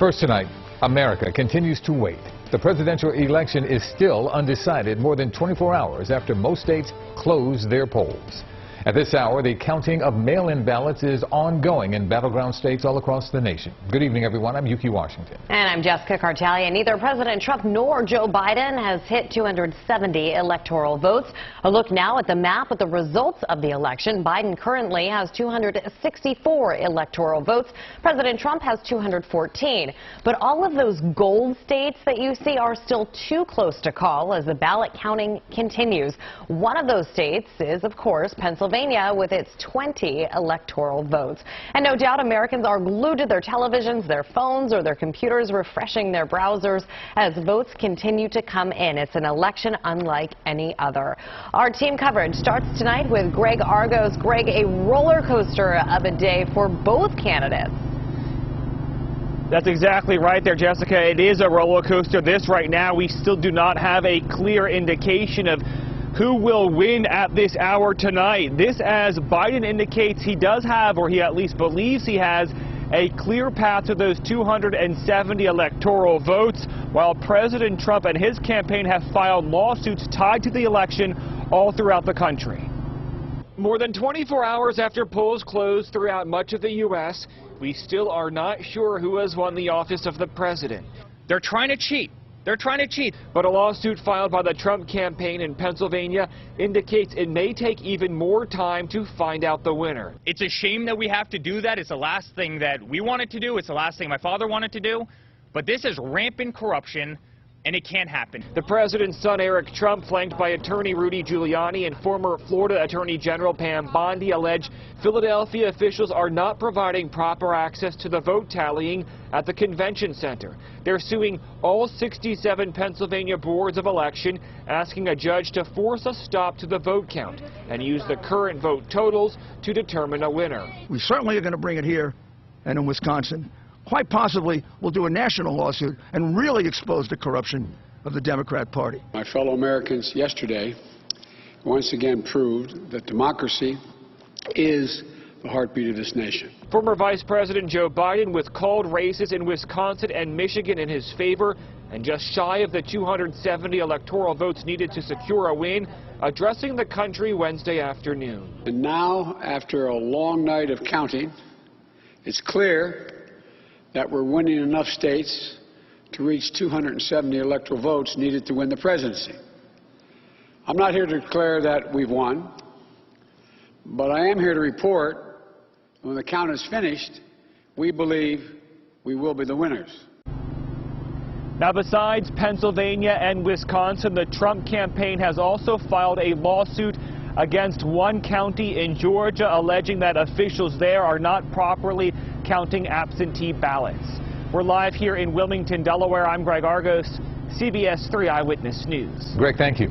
First tonight, America continues to wait. The presidential election is still undecided more than 24 hours after most states close their polls. At this hour, the counting of mail-in ballots is ongoing in battleground states all across the nation. Good evening, everyone. I'm Yuki Washington. And I'm Jessica Cartalia. Neither President Trump nor Joe Biden has hit 270 electoral votes. A look now at the map with the results of the election. Biden currently has 264 electoral votes. President Trump has 214. But all of those gold states that you see are still too close to call as the ballot counting continues. One of those states is, of course, Pennsylvania, with its 20 electoral votes. And no doubt Americans are glued to their televisions, their phones, or their computers, refreshing their browsers as votes continue to come in. It's an election unlike any other. Our team coverage starts tonight with Greg Argos. Greg, a roller coaster of a day for both candidates. That's exactly right there, Jessica. It is a roller coaster. This right now, we still do not have a clear indication of who will win at this hour tonight. This, as Biden indicates, he does have, or he at least believes he has, a clear path to those 270 electoral votes, while President Trump and his campaign have filed lawsuits tied to the election all throughout the country. More than 24 hours after polls closed throughout much of the U.S., we still are not sure who has won the office of the president. They're trying to cheat. They're trying to cheat. But a lawsuit filed by the Trump campaign in Pennsylvania indicates it may take even more time to find out the winner. It's a shame that we have to do that. It's the last thing that we wanted to do. It's the last thing my father wanted to do. But this is rampant corruption, and it can't happen. The president's son, Eric Trump, flanked by attorney Rudy Giuliani and former Florida Attorney General Pam Bondi, allege Philadelphia officials are not providing proper access to the vote tallying at the convention center. They're suing all 67 Pennsylvania boards of election, asking a judge to force a stop to the vote count and use the current vote totals to determine a winner. We certainly are going to bring it here and in Wisconsin. Quite possibly, we'll do a national lawsuit and really expose the corruption of the Democrat Party. My fellow Americans yesterday once again proved that democracy is the heartbeat of this nation. Former Vice President Joe Biden with called races in Wisconsin and Michigan in his favor and just shy of the 270 electoral votes needed to secure a win, addressing the country Wednesday afternoon. And now, after a long night of counting, it's clear that we're winning enough states to reach 270 electoral votes needed to win the presidency. I'm not here to declare that we've won, but I am here to report when the count is finished, we believe we will be the winners. Now, besides Pennsylvania and Wisconsin, the Trump campaign has also filed a lawsuit against one county in Georgia, alleging that officials there are not properly counting absentee ballots. We're live here in Wilmington, Delaware. I'm Greg Argos, CBS 3 Eyewitness News. Greg, thank you.